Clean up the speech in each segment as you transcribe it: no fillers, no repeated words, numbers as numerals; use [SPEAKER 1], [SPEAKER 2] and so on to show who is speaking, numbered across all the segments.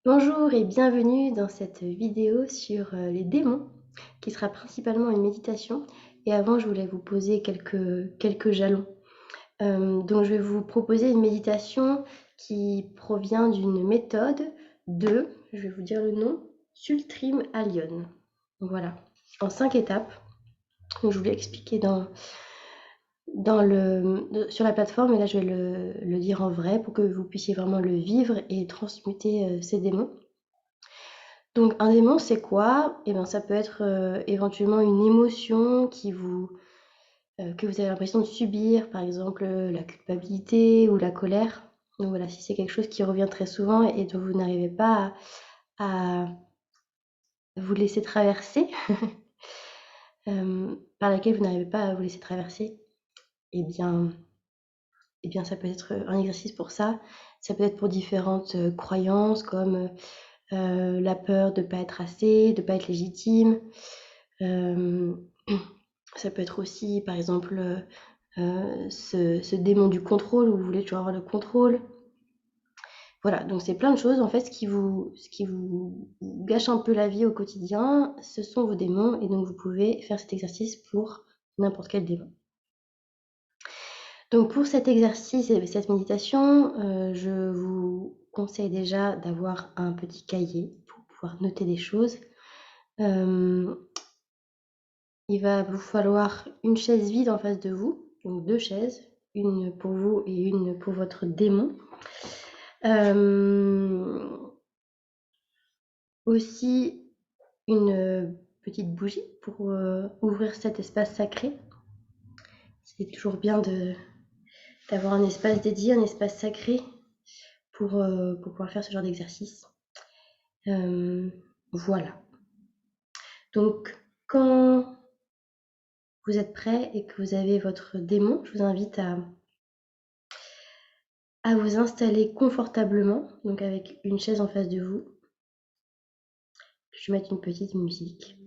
[SPEAKER 1] Bonjour et bienvenue dans cette vidéo sur les démons, qui sera principalement une méditation. Et avant, je voulais vous poser quelques jalons. Donc, je vais vous proposer une méditation qui provient d'une méthode je vais vous dire le nom, Sultrim Allion. Voilà, en 5 étapes. Donc, je vous l'ai expliqué sur la plateforme, et là, je vais le dire en vrai pour que vous puissiez vraiment le vivre et transmuter ces démons. Donc un démon, c'est quoi? Eh ben, ça peut être éventuellement une émotion que vous avez l'impression de subir, par exemple la culpabilité ou la colère. Donc voilà, si c'est quelque chose qui revient très souvent et dont vous n'arrivez pas à vous laisser traverser, par laquelle vous n'arrivez pas à vous laisser traverser, eh bien, ça peut être un exercice pour ça. Ça peut être pour différentes croyances comme la peur de ne pas être assez, de ne pas être légitime. Euh, Ça peut être aussi, par exemple, ce démon du contrôle où vous voulez toujours avoir le contrôle. Voilà, donc c'est plein de choses en fait, ce qui vous gâche un peu la vie au quotidien, ce sont vos démons et donc vous pouvez faire cet exercice pour n'importe quel démon. Donc pour cet exercice et cette méditation, je vous conseille déjà d'avoir un petit cahier pour pouvoir noter des choses. Il va vous falloir une chaise vide en face de vous, donc 2 chaises, une pour vous et une pour votre démon. Aussi une petite bougie pour ouvrir cet espace sacré. C'est toujours bien d'avoir un espace dédié, un espace sacré pour pouvoir faire ce genre d'exercice. Voilà. Donc, quand vous êtes prêt et que vous avez votre démon, je vous invite à vous installer confortablement, donc avec une chaise en face de vous. Je vais mettre une petite musique.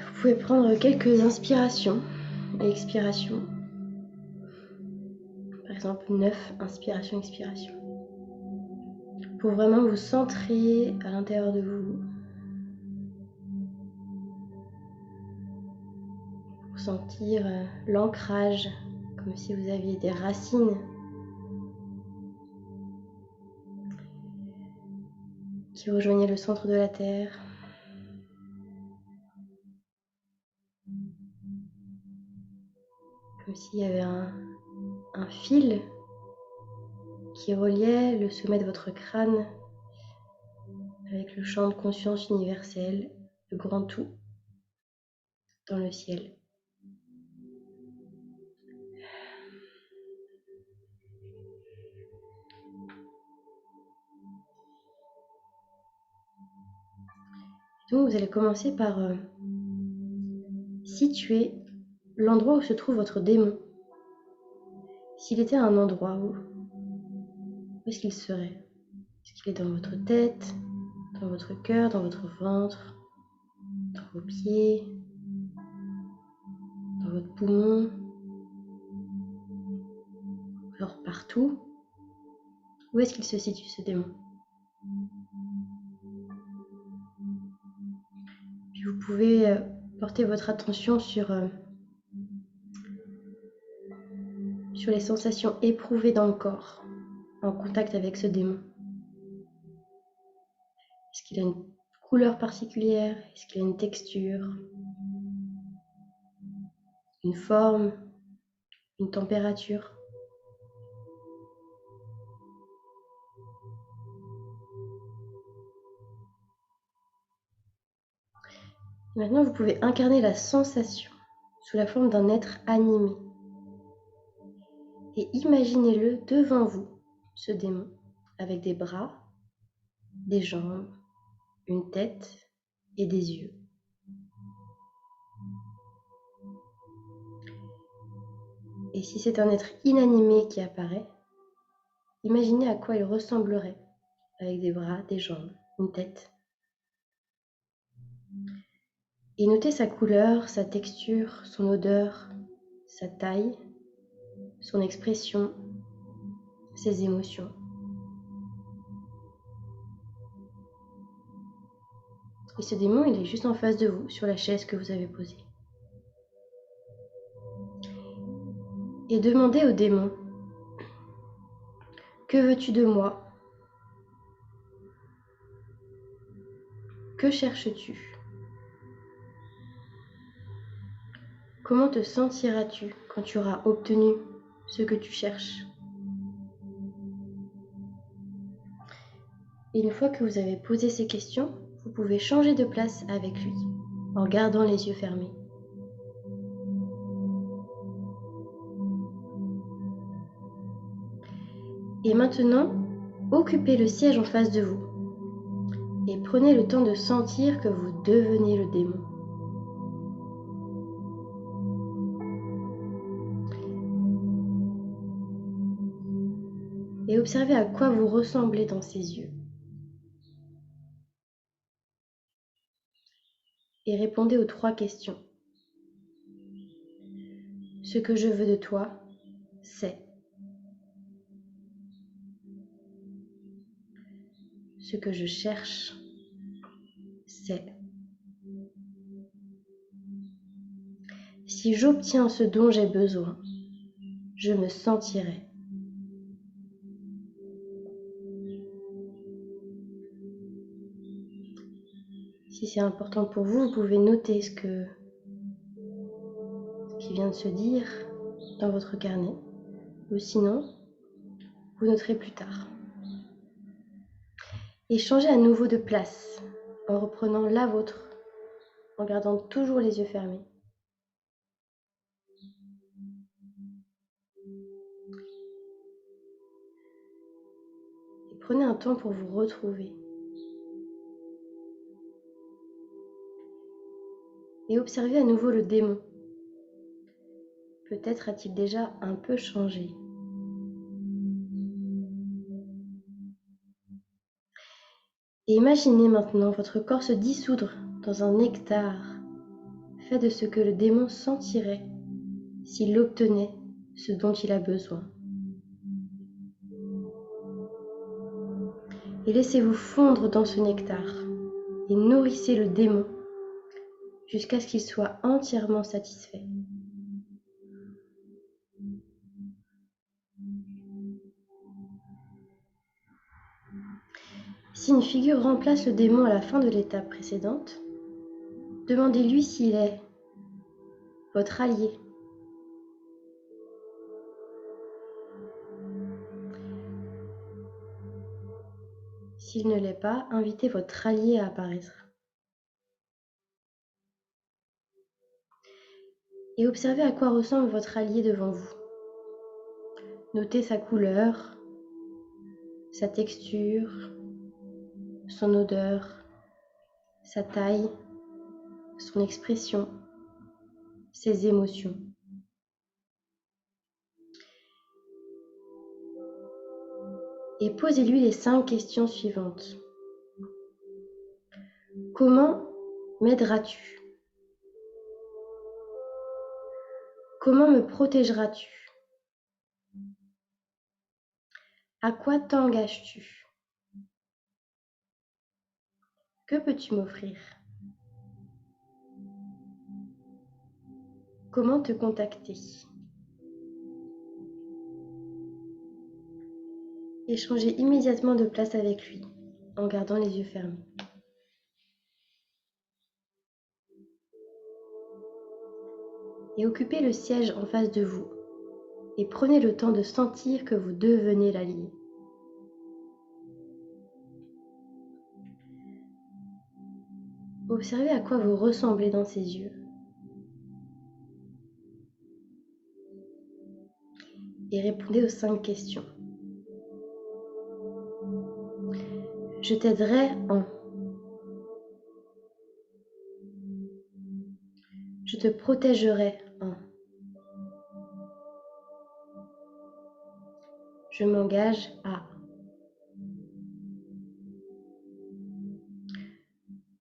[SPEAKER 1] Vous pouvez prendre quelques inspirations et expirations. Par exemple, 9 inspirations, expirations. Pour vraiment vous centrer à l'intérieur de vous. Pour sentir l'ancrage, comme si vous aviez des racines qui rejoignaient le centre de la Terre. Comme s'il y avait un fil qui reliait le sommet de votre crâne avec le champ de conscience universel, le grand tout, dans le ciel. Donc vous allez commencer par situer l'endroit où se trouve votre démon. S'il était à un endroit, où est-ce qu'il serait? Est-ce qu'il est dans votre tête, dans votre cœur, dans votre ventre, dans vos pieds, dans votre poumon? Alors partout, où est-ce qu'il se situe ce démon? Puis vous pouvez porter votre attention sur les sensations éprouvées dans le corps, en contact avec ce démon. Est-ce qu'il a une couleur particulière? Est-ce qu'il a une texture? Une forme? Une température? Maintenant, vous pouvez incarner la sensation sous la forme d'un être animé. Et imaginez-le devant vous, ce démon, avec des bras, des jambes, une tête et des yeux. Et si c'est un être inanimé qui apparaît, imaginez à quoi il ressemblerait, avec des bras, des jambes, une tête. Et notez sa couleur, sa texture, son odeur, sa taille, son expression, ses émotions. Et ce démon, il est juste en face de vous, sur la chaise que vous avez posée. Et demandez au démon, que veux-tu de moi? Que cherches-tu? Comment te sentiras-tu quand tu auras obtenu ce que tu cherches? Et une fois que vous avez posé ces questions, vous pouvez changer de place avec lui, en gardant les yeux fermés. Et maintenant, occupez le siège en face de vous et prenez le temps de sentir que vous devenez le démon. Et observez à quoi vous ressemblez dans ses yeux. Et répondez aux 3 questions. Ce que je veux de toi, c'est. Ce que je cherche, c'est. Si j'obtiens ce dont j'ai besoin, je me sentirai. Si c'est important pour vous, vous pouvez noter ce qui vient de se dire dans votre carnet. Ou sinon, vous noterez plus tard. Et changez à nouveau de place en reprenant la vôtre, en gardant toujours les yeux fermés. Et prenez un temps pour vous retrouver. Et observez à nouveau le démon. Peut-être a-t-il déjà un peu changé. Et imaginez maintenant votre corps se dissoudre dans un nectar fait de ce que le démon sentirait s'il obtenait ce dont il a besoin. Et laissez-vous fondre dans ce nectar et nourrissez le démon jusqu'à ce qu'il soit entièrement satisfait. Si une figure remplace le démon à la fin de l'étape précédente, demandez-lui s'il est votre allié. S'il ne l'est pas, invitez votre allié à apparaître. Et observez à quoi ressemble votre allié devant vous. Notez sa couleur, sa texture, son odeur, sa taille, son expression, ses émotions. Et posez-lui les 5 questions suivantes. Comment m'aideras-tu? Comment me protégeras-tu? À quoi t'engages-tu? Que peux-tu m'offrir? Comment te contacter? Et changez immédiatement de place avec lui, en gardant les yeux fermés. Et occupez le siège en face de vous, et prenez le temps de sentir que vous devenez l'allié. Observez à quoi vous ressemblez dans ses yeux. Et répondez aux 5 questions. Je t'aiderai en. Je te protégerai en. Je m'engage à.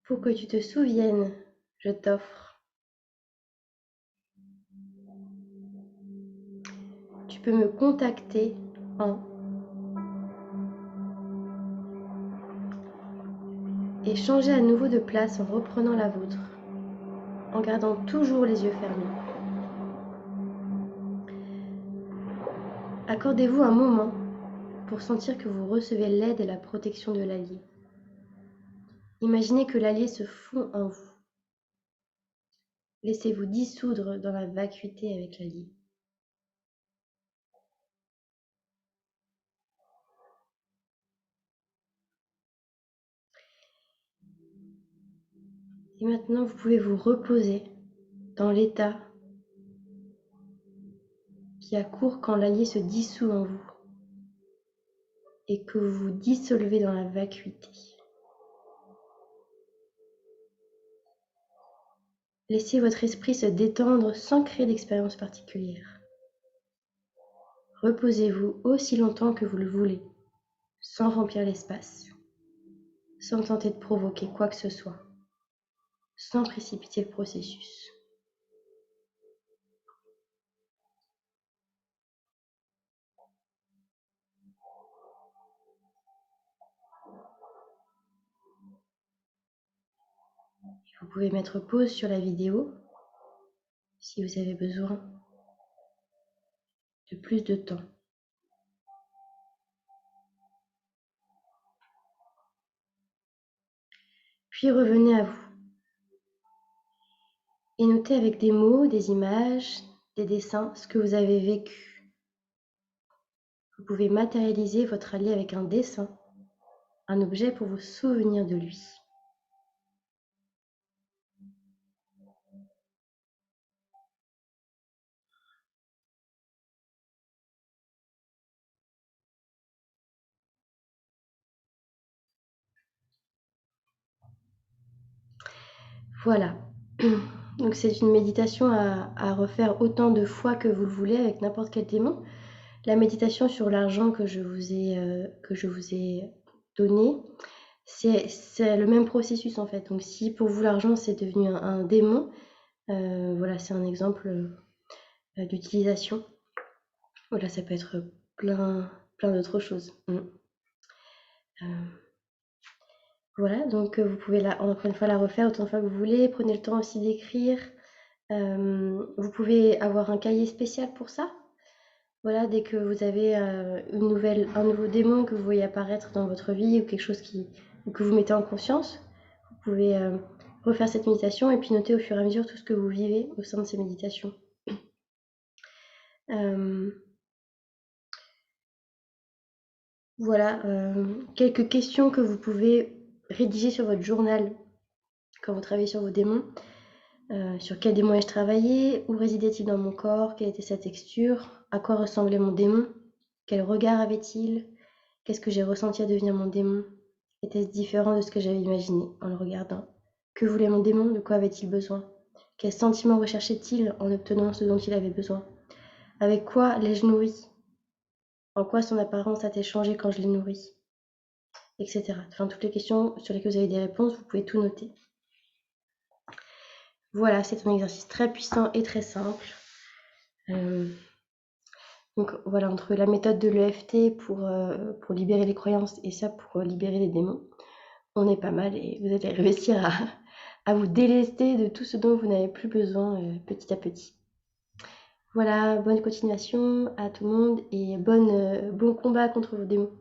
[SPEAKER 1] Pour que tu te souviennes je t'offre. Tu peux me contacter en et changer à nouveau de place en reprenant la vôtre, en gardant toujours les yeux fermés. Accordez-vous un moment pour sentir que vous recevez l'aide et la protection de l'allié. Imaginez que l'allié se fond en vous. Laissez-vous dissoudre dans la vacuité avec l'allié. Et maintenant, vous pouvez vous reposer dans l'état qui accourt quand l'allié se dissout en vous et que vous vous dissolvez dans la vacuité. Laissez votre esprit se détendre sans créer d'expérience particulière. Reposez-vous aussi longtemps que vous le voulez, sans remplir l'espace, sans tenter de provoquer quoi que ce soit, sans précipiter le processus. Vous pouvez mettre pause sur la vidéo si vous avez besoin de plus de temps. Puis revenez à vous et notez avec des mots, des images, des dessins ce que vous avez vécu. Vous pouvez matérialiser votre allié avec un dessin, un objet pour vous souvenir de lui. Voilà. Donc c'est une méditation à refaire autant de fois que vous le voulez avec n'importe quel démon. La méditation sur l'argent que je vous ai donné, c'est le même processus en fait. Donc si pour vous l'argent c'est devenu un démon, voilà, c'est un exemple d'utilisation. Voilà, ça peut être plein d'autres choses. Voilà, donc vous pouvez encore une fois la refaire autant de fois que vous voulez. Prenez le temps aussi d'écrire. Vous pouvez avoir un cahier spécial pour ça. Voilà, dès que vous avez un nouveau démon que vous voyez apparaître dans votre vie ou quelque chose que vous mettez en conscience, vous pouvez refaire cette méditation et puis noter au fur et à mesure tout ce que vous vivez au sein de ces méditations. Voilà, quelques questions que vous pouvez rédiger sur votre journal quand vous travaillez sur vos démons. Sur quel démon ai-je travaillé? Où résidait-il dans mon corps? Quelle était sa texture? À quoi ressemblait mon démon? Quel regard avait-il? Qu'est-ce que j'ai ressenti à devenir mon démon? Était-ce différent de ce que j'avais imaginé en le regardant? Que voulait mon démon? De quoi avait-il besoin? Quels sentiments recherchait-il en obtenant ce dont il avait besoin? Avec quoi l'ai-je nourri? En quoi son apparence a-t-elle changé quand je l'ai nourri? Etc. Enfin, toutes les questions sur lesquelles vous avez des réponses, vous pouvez tout noter. Voilà, c'est un exercice très puissant et très simple. Donc voilà, entre la méthode de l'EFT pour libérer les croyances et ça pour libérer les démons, on est pas mal et vous allez réussir à vous délester de tout ce dont vous n'avez plus besoin petit à petit. Voilà, bonne continuation à tout le monde et bon combat contre vos démons.